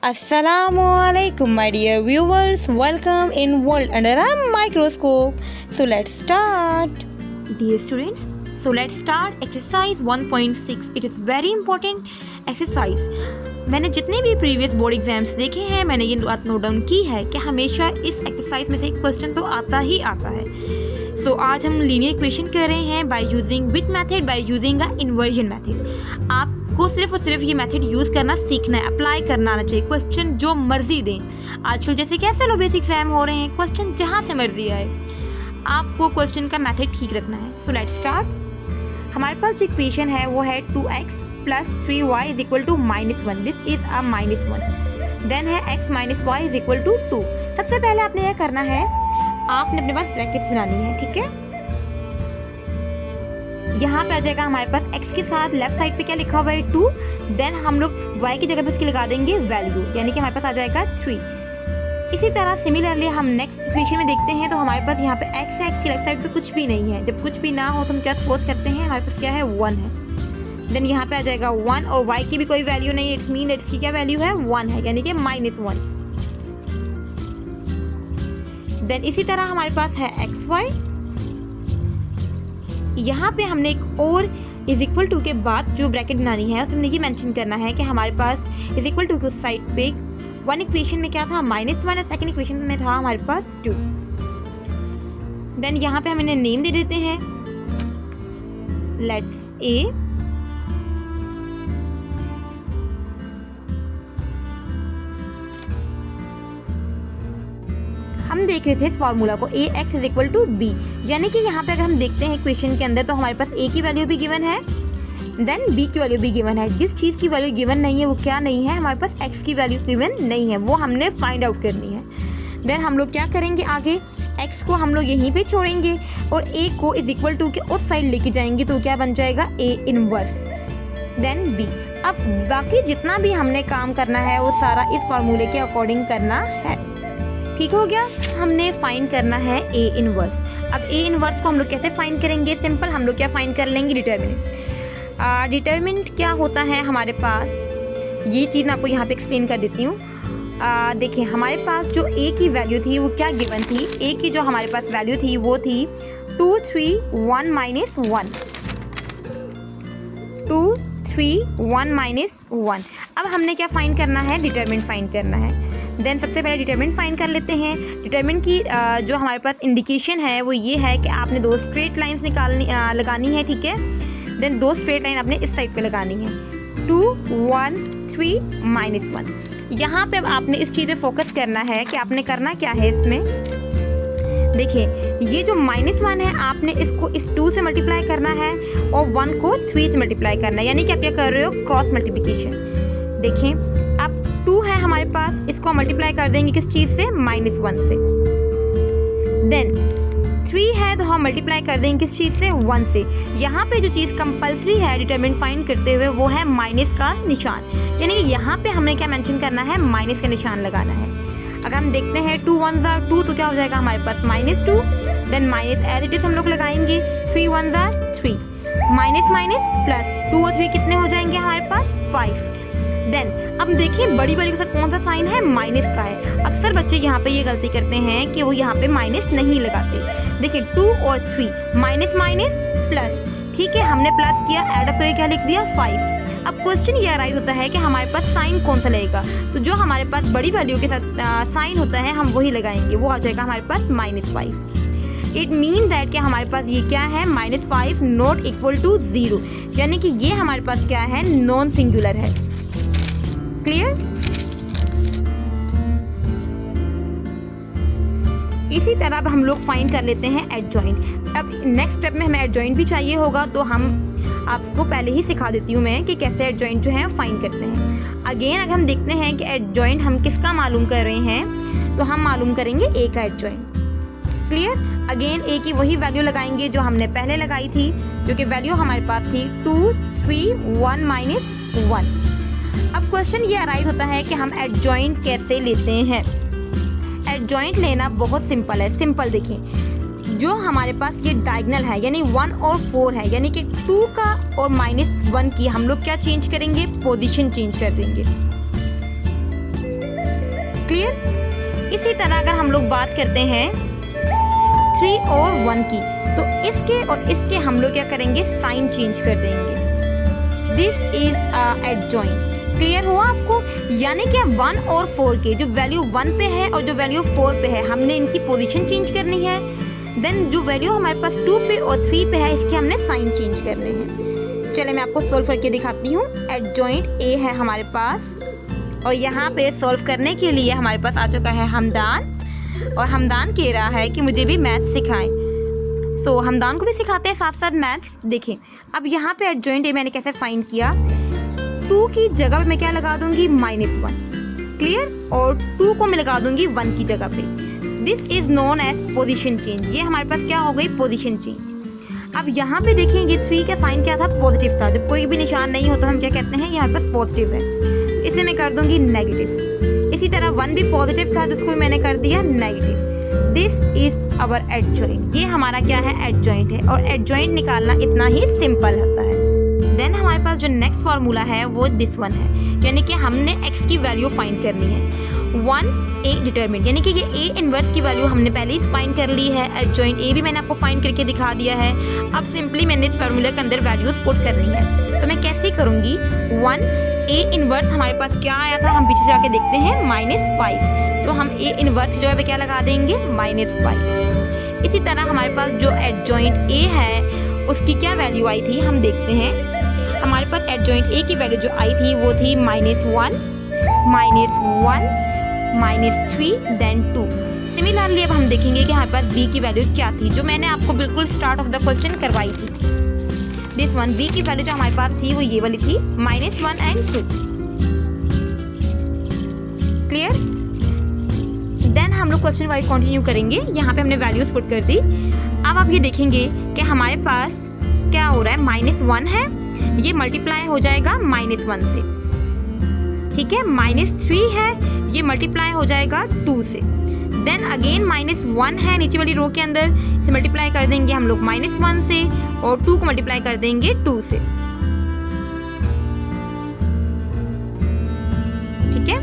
Assalamualaikum my dear viewers, welcome in World Under a Microscope. So let's start. Dear students, so let's start exercise 1.6. It is very important exercise. मैंने जितने भी previous board exams देखे हैं मैंने ये बात note down की है कि हमेशा इस एक्सरसाइज में से एक क्वेश्चन तो आता ही आता है. सो आज हम लीनियर इक्वेशन कर रहे हैं by using which method, by using a inversion method. आपको सिर्फ और सिर्फ ये मेथड यूज़ करना सीखना है, अप्लाई करना आना चाहिए. क्वेश्चन जो मर्जी दें, आजकल जैसे कैसे लो बेसिक एग्जाम हो रहे हैं, क्वेश्चन जहाँ से मर्जी आए, आपको क्वेश्चन का मेथड ठीक रखना है. So let's start. हमारे पास जो इक्वेशन है वो है 2x plus 3y is equal to -1. This is a -1. Then है x minus y is equal to 2. सबसे पहले आपने यह करना है, आपने अपने पास ब्रैकेट्स बनानी है. ठीक है, यहाँ पे आ जाएगा हमारे पास x के साथ लेफ्ट साइड पे क्या लिखा हुआ है 2. देन हम लोग y की जगह पे इसकी लगा देंगे वैल्यू, यानी कि हमारे पास आ जाएगा 3. इसी तरह सिमिलरली हम नेक्स्ट इक्वेशन में देखते हैं तो हमारे पास यहाँ पे x है, x की लेफ्ट साइड पे कुछ भी नहीं है. जब कुछ भी ना हो तो हम क्या सपोज करते हैं, हमारे पास क्या है 1 है. देन यहाँ पे आ जाएगा 1 और y की भी कोई वैल्यू नहीं है. इट्स मीन दैट इसकी क्या वैल्यू है 1 है, यानी कि -1. देन इसी तरह हमारे पास है xy. यहाँ पे हमने एक और इज इक्वल टू के बाद जो ब्रैकेट बनानी है उसमें ये मेंशन करना है कि हमारे पास इज इक्वल टू के उस साइड पे वन इक्वेशन में क्या था -1 और सेकंड इक्वेशन में था हमारे पास 2. देन यहाँ पे हम इन्हें नेम दे देते हैं, लेट्स a. हम देख रहे थे इस फार्मूला को ax is equal to b, यानी कि यहाँ पे अगर हम देखते हैं इक्वेशन के अंदर तो हमारे पास a की वैल्यू भी गिवन है, देन b की वैल्यू भी गिवन है. जिस चीज़ की वैल्यू गिवन नहीं है वो क्या नहीं है, हमारे पास x की वैल्यू गिवन नहीं है, वो हमने फाइंड आउट करनी है. देन हम लोग क्या करेंगे आगे, x को हम लोग यहीं पे छोड़ेंगे और a को इज इक्वल टू के उस साइड लेके जाएंगे तो क्या बन जाएगा a इनवर्स, देन b. अब बाकी जितना भी हमने काम करना है वो सारा इस फार्मूले के अकॉर्डिंग करना है. ठीक हो गया. हमने फाइंड करना है a इनवर्स. अब a इनवर्स को हम लोग कैसे फाइंड करेंगे, सिंपल हम लोग क्या फाइंड कर लेंगे, डिटर्मिनेंट. डिटर्मिनेंट क्या होता है हमारे पास, ये चीज़ मैं आपको यहाँ पे एक्सप्लेन कर देती हूँ. देखिए हमारे पास जो a की वैल्यू थी वो क्या गिवन थी, a की जो हमारे पास वैल्यू थी वो थी 2 3 1 -1. 2 3 1 -1. अब हमने क्या फाइंड करना है, डिटर्मिनेंट फाइंड करना है. देन सबसे पहले डिटर्मिनेंट फाइंड कर लेते हैं. डिटर्मिनेंट की जो हमारे पास इंडिकेशन है वो ये है कि आपने दो स्ट्रेट लाइंस लगानी है. ठीक है, देन दो स्ट्रेट लाइन आपने इस साइड पे लगानी है, 2 1 3 -1. यहाँ पे अब आपने इस चीज़ पे फोकस करना है कि आपने करना क्या है इसमें. देखिए ये जो -1 है आपने इसको इस 2 से मल्टीप्लाई करना है और 1 को 3 से मल्टीप्लाई करना है, यानी कि आप क्या कर रहे हो, क्रॉस मल्टीप्लिकेशन. देखिए अब 2 है हमारे पास, इसको मल्टीप्लाई कर देंगे किस चीज़ से, -1 से. देन 3 है तो हम मल्टीप्लाई कर देंगे किस चीज़ से, 1 से. यहाँ पे जो चीज़ कंपलसरी है डिटरमिनेंट फाइंड करते हुए वो है माइनस का निशान, यानी कि यहाँ पे हमने क्या मेंशन करना है, माइनस का निशान लगाना है. अगर हम देखते हैं 2 1s are 2 तो क्या हो जाएगा हमारे पास -2. Then minus as it is हम लोग लगाएंगे, 3 1s are 3. Minus minus plus 2 और 3 कितने हो जाएंगे हमारे पास, 5. देन अब देखिए बड़ी वाली के साथ कौन सा साइन है, माइनस का है. अक्सर बच्चे यहाँ पे ये गलती करते हैं कि वो यहाँ पे माइनस नहीं लगाते. देखिए 2 और 3 माइनस माइनस प्लस. ठीक है, हमने प्लस किया, ऐड अप करके क्या लिख दिया, 5. अब क्वेश्चन ये अराइज होता है कि हमारे पास साइन कौन सा लगेगा, तो जो हमारे पास बड़ी वैल्यू के साथ साइन होता है हम वही लगाएंगे, वो आ जाएगा हमारे पास -5. इट मीन दैट कि हमारे पास ये क्या है, -5 नॉट इक्वल टू 0, यानी कि ये हमारे पास क्या है, नॉन सिंगुलर है. क्लियर. इसी तरह अब हम लोग फाइंड कर लेते हैं एडजॉइंट. अब नेक्स्ट स्टेप में हमें एडजॉइंट भी चाहिए होगा तो हम आपको पहले ही सिखा देती हूँ मैं कि कैसे एडजॉइंट जो है फाइंड करते हैं. अगेन अगर हम देखते हैं कि एडजॉइंट हम किसका मालूम कर रहे हैं तो हम मालूम करेंगे a का एडजॉइंट. क्लियर. अगेन a की वही वैल्यू लगाएंगे जो हमने पहले लगाई थी, जो कि वैल्यू हमारे पास थी 2 3 1 -1. अब क्वेश्चन ये अराइज होता है कि हम एडजॉइंट कैसे लेते हैं. एडजॉइंट लेना बहुत सिंपल है. सिंपल देखिए, जो हमारे पास ये डायगोनल है यानी 1 और 4 है, यानी कि 2 का और -1 की हम लोग क्या चेंज करेंगे, पोजीशन चेंज कर देंगे. क्लियर। इसी तरह अगर हम लोग बात करते हैं 3 और 1 की, तो इसके और इसके हम लोग क्या करेंगे, साइन चेंज कर देंगे। This is adjoint. क्लियर हुआ आपको? यानी कि 1 और 4 के जो वैल्यू 1 पे है और जो वैल्यू 4 पे है, हमने इनकी पोजीशन चेंज करनी है। देन जो वैल्यू हमारे पास 2 पे और 3 पे है, इसके हमने साइन चेंज करने हैं। चले मैं आपको सोल्व करके दिखाती हूँ। एडजॉइंट ए है हमारे पास, और यहाँ पे सोल्व करने के लिए हमारे पास आ चुका है हमदान, और हमदान कह रहा है कि मुझे भी मैथ्स सिखाएं। सो हमदान को भी सिखाते हैं साथ साथ मैथ्स। देखें अब यहाँ पे एडजॉइंट ए मैंने कैसे फाइंड किया। 2 की जगह पे मैं क्या लगा दूंगी, -1। क्लियर। और 2 को मैं लगा दूंगी 1 की जगह पे। This is known as position change. ये हमारे पास क्या हो गई, पोजीशन चेंज। अब यहाँ पे देखेंगे 3 का साइन क्या था, पॉजिटिव था। जब कोई भी निशान नहीं होता हम क्या कहते हैं, ये हमारे पास पॉजिटिव है, तो इसे मैं कर दूंगी नेगेटिव। इसी तरह 1 भी पॉजिटिव था, जिसको मैंने कर दिया negative. This is our adjoint. ये हमारा क्या है, एडजॉइंट है, और एडजॉइंट निकालना इतना ही सिंपल होता है। देन हमारे पास जो नेक्स्ट फार्मूला है वो दिस वन है, यानी कि हमने x की वैल्यू फाइंड करनी है। 1 a डिटरमिनेंट, यानी कि ये a इनवर्स की वैल्यू हमने पहले ही फाइंड कर ली है। एडजॉइंट a भी मैंने आपको फाइंड करके दिखा दिया है। अब सिंपली मैंने इस फार्मूला के अंदर वैल्यूज पुट करनी है, तो मैं कैसे करूँगी। 1 a इनवर्स हमारे पास क्या आया था, हम पीछे जाके देखते हैं -5, तो हम a इनवर्स की जगह पे क्या लगा देंगे, -5। इसी तरह हमारे पास जो एडजॉइंट a है उसकी क्या वैल्यू आई थी, हम देखते हैं। हमारे पास एडजॉइंट a की वैल्यू जो आई थी वो थी -1, -3 देन 2। सिमिलरली अब हम देखेंगे कि हमारे पास b की वैल्यू क्या थी, जो मैंने आपको बिल्कुल स्टार्ट ऑफ द क्वेश्चन करवाई थी। दिस वन, b की वैल्यू जो हमारे पास थी वो ये वाली थी, -1 and 2। क्लियर। देन हम लोग क्वेश्चन को कंटिन्यू करेंगे। यहाँ पे हमने वैल्यूज पुट कर दी। अब आप ये देखेंगे कि हमारे पास क्या हो रहा है, -1 है, ये मल्टीप्लाई हो जाएगा -1 से। ठीक है। -3 है, ये मल्टीप्लाई हो जाएगा 2 से। देन अगेन -1 है नीचे वाली रो के अंदर, इसे मल्टीप्लाई कर देंगे हम लोग -1 से, और 2 को मल्टीप्लाई कर देंगे 2 से। ठीक है।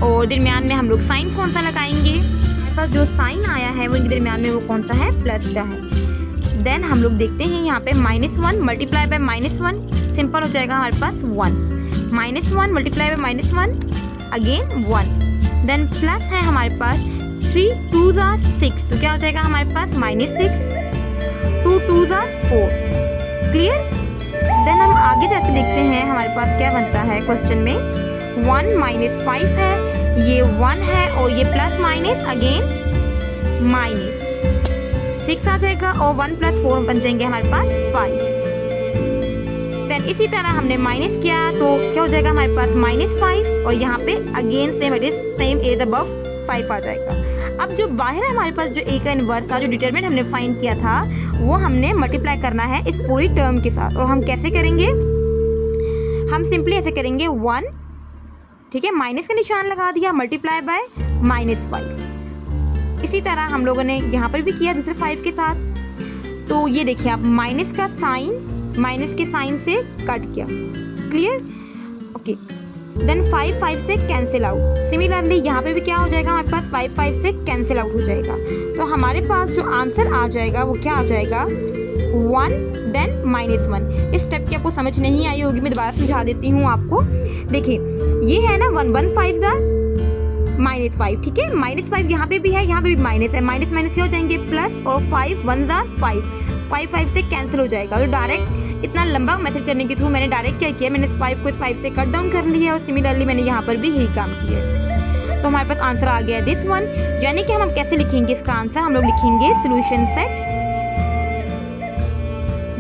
और दरमियान में हम लोग साइन कौन सा लगाएंगे, हमारे पास जो साइन आया है वो इनके दरमियान में वो कौन सा है, प्लस का है। देन हम लोग देखते हैं यहाँ पे -1 मल्टीप्लाई बाय -1, सिंपल हो जाएगा हमारे पास 1। -1 multiply by -1 again 1। Then plus है हमारे पास 3 2s are 6, तो क्या हो जाएगा हमारे पास -6, 2 2s are 4। क्लियर। देन हम आगे जाके देखते हैं हमारे पास क्या बनता है क्वेश्चन में। 1 -5 है, ये 1 है, और ये प्लस माइनस अगेन -6 आ जाएगा, और 1 + 4 बन जाएंगे हमारे पास 5। देन इसी तरह हमने माइनस किया तो क्या हो जाएगा हमारे पास -5, और यहाँ पे अगेन सेम एज अबव 5 आ जाएगा। अब जो बाहर है हमारे पास जो a का इनवर्स था, जो डिटरमिनेंट हमने फाइंड किया था, वो हमने मल्टीप्लाई करना है इस पूरी टर्म के साथ। और हम कैसे करेंगे, हम सिंपली ऐसे करेंगे 1, ठीक है, माइनस का निशान लगा दिया, मल्टीप्लाई बाय -5। इसी तरह हम लोगों ने यहाँ पर भी किया दूसरे 5 के साथ। तो ये देखिए आप, माइनस का साइन माइनस के साइन से कट किया। क्लियर। ओके। देन 5 से कैंसिल आउट। सिमिलरली यहाँ पे भी क्या हो जाएगा हमारे पास, 5 से कैंसिल आउट हो जाएगा। तो हमारे पास जो आंसर आ जाएगा वो क्या आ जाएगा, 1 देन -1। इस स्टेप की आपको समझ नहीं आई होगी, मैं दोबारा समझा देती हूँ आपको। देखिए ये है ना 1 1 5 -5, ठीक है। -5 यहाँ पे भी है, यहाँ पे भी माइनस है, माइनस माइनस क्या हो जाएंगे, प्लस, और 5 1 5 से कैंसिल हो जाएगा। तो डायरेक्ट इतना लंबा मेथड करने के थ्रू मैंने डायरेक्ट क्या किया, मैंने इस 5 को इस 5 से कट डाउन कर लिया, और सिमिलरली मैंने यहाँ पर भी यही काम किया है। तो हमारे पास आंसर आ गया दिस वन। यानी कि हम कैसे लिखेंगे इसका आंसर, हम लोग लिखेंगे सोल्यूशन सेट।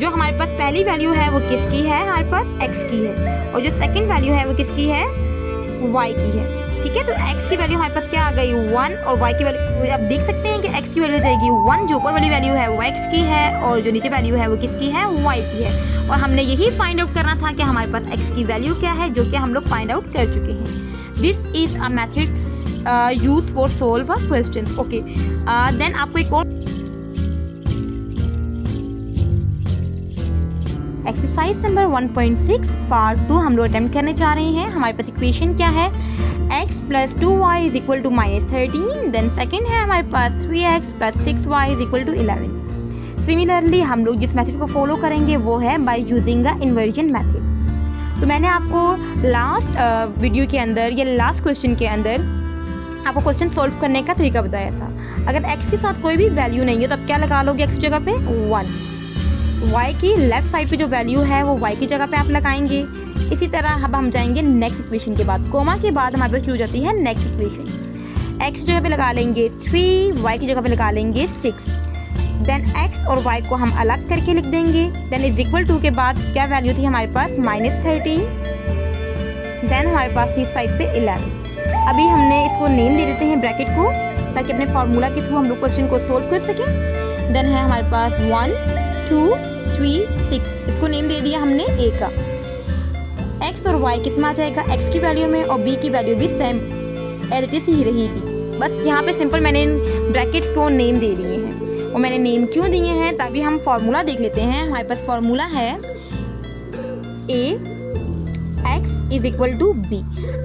जो हमारे पास पहली वैल्यू है वो किसकी है, हमारे पास x की है, और जो सेकंड वैल्यू है वो किसकी है, y की है। ठीक है। तो x की वैल्यू हमारे पास क्या आ गई, 1, और y की वैल्यू आप देख सकते हैं कि x की वैल्यू हो जाएगी 1, जो ऊपर वाली वैल्यू है वो x की है, और जो नीचे वैल्यू है वो किसकी है, y की है। और हमने यही फाइंड आउट करना था कि हमारे पास x की वैल्यू क्या है, जो कि हम लोग फाइंड आउट कर चुके हैं। This is a method use for solve a question. Okay. Then आपको एक और एक्सरसाइज नंबर 1.6 पार्ट 2 हम लोग अटेम्प्ट करने जा रहे हैं। हमारे पास इक्वेशन क्या है, x plus 2y is equal to -13। Then second है हमारे पास 3x plus 6y is equal to 11। Similarly हम लोग जिस मेथड को फॉलो करेंगे वो है by using the inversion method. तो मैंने आपको लास्ट वीडियो के अंदर या लास्ट क्वेश्चन के अंदर आपको क्वेश्चन सॉल्व करने का तरीका बताया था। अगर x के साथ कोई भी वैल्यू नहीं है तो आप क्या लगा लोगे x की जगह पे 1। y की लेफ्ट साइड पे जो वैल्यू है वो y की जगह पे आप लगाएंगे। इसी तरह अब हम जाएंगे नेक्स्ट इक्वेशन के बाद, कोमा के बाद हमारे पास शुरू हो जाती है नेक्स्ट इक्वेशन। x की जगह पे लगा लेंगे 3, y की जगह पे लगा लेंगे 6। देन x और y को हम अलग करके लिख देंगे। देन इज इक्वल टू के बाद क्या वैल्यू थी हमारे पास -13। देन हमारे पास इस साइड पे 11। अभी हमने इसको नेम दे देते हैं ब्रैकेट को, ताकि अपने फार्मूला के थ्रू हम लोग क्वेश्चन को सोल्व कर सकें। देन है हमारे पास 1 2 3 6, इसको नेम दे दिया हमने a का। x और y किस में आ जाएगा, x की वैल्यू में, और b की वैल्यू भी सेम एज इट इज ही रहेगी। बस यहाँ पे सिंपल मैंने इन ब्रैकेट्स को नेम दे दिए हैं। और मैंने नेम क्यों दिए हैं, तभी हम फार्मूला देख लेते हैं। हमारे पास फार्मूला है a x is equal to b।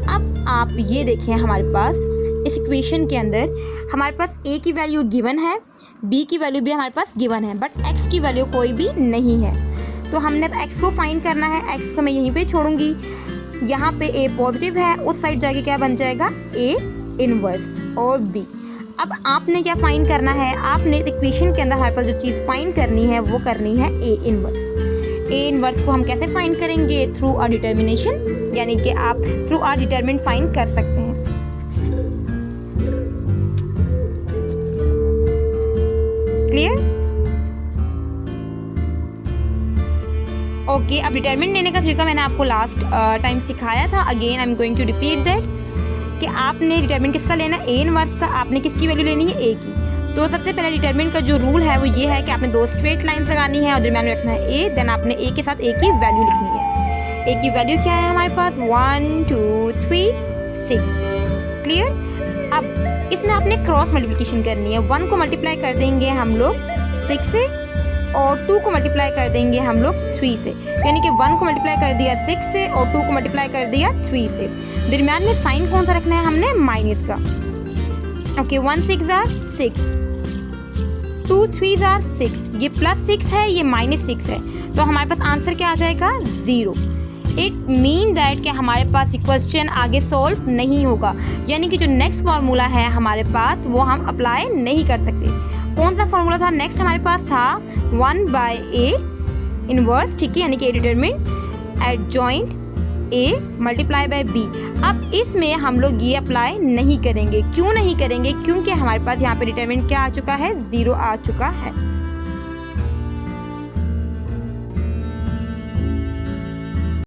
अब आप ये देखें, हमारे पास इस इक्वेशन के अंदर हमारे पास a की वैल्यू गिवन है, b की वैल्यू भी हमारे पास गिवन है, बट x की वैल्यू कोई भी नहीं है। तो हमने अब x को फाइंड करना है। x को मैं यहीं पे छोड़ूंगी, यहाँ पे a पॉजिटिव है, उस साइड जाके क्या बन जाएगा a इनवर्स और b। अब आपने क्या फाइंड करना है, आपने इक्वेशन के अंदर हमारे पास जो चीज़ फाइंड करनी है वो करनी है a इनवर्स। a इनवर्स को हम कैसे फाइंड करेंगे, थ्रू अ डिटर्मिनेशन, यानी कि आप थ्रू अ डिटरमिनेंट फाइंड कर सकते हैं। क्लियर? ओके, अब डिटरमिनेंट लेने का तरीका मैंने आपको लास्ट टाइम सिखाया था। Again I am going to repeat that कि आपने डिटरमिनेंट किसका लेना है, a इनवर्स का। आपने किसकी वैल्यू लेनी है, a की। तो सबसे पहले डिटरमिनेंट का जो रूल है वो ये है कि आपने 2 स्ट्रेट लाइन्स लगानी है और दरम्यान में रखना है a। देन आपने a के साथ a की वैल्यू लिखनी है। a की वैल्यू क्या है हमारे पास, 1 2 3 6। क्लियर? अब इसमें आपने क्रॉस मल्टीप्लिकेशन करनी है। 1 को मल्टीप्लाई कर देंगे हम लोग 6 से, और 2 को मल्टीप्लाई कर देंगे हम लोग 3 से। यानी कि 1 को मल्टीप्लाई कर दिया 6 से और 2 को मल्टीप्लाई कर दिया 3 से। दरम्यान में साइन कौन सा रखना है हमने, माइनस का। ओके, 1 6 आर 6, 2 3 आर 6, ये +6 है, ये -6 है। तो हमारे पास आंसर क्या आ जाएगा, 0। इट मीन दैट कि हमारे पास क्वेश्चन आगे सॉल्व नहीं होगा, यानी कि जो नेक्स्ट फार्मूला है हमारे पास वो हम अप्लाई नहीं कर सकते। कौन सा फार्मूला था नेक्स्ट हमारे पास था, 1/a इनवर्स, ठीक है, यानी कि a determinant adjoint a multiply by b। अब इसमें हम लोग ये अप्लाई नहीं करेंगे। क्यों नहीं करेंगे, क्योंकि हमारे पास यहाँ पे डिटरमिनेंट क्या आ चुका है, 0 आ चुका है।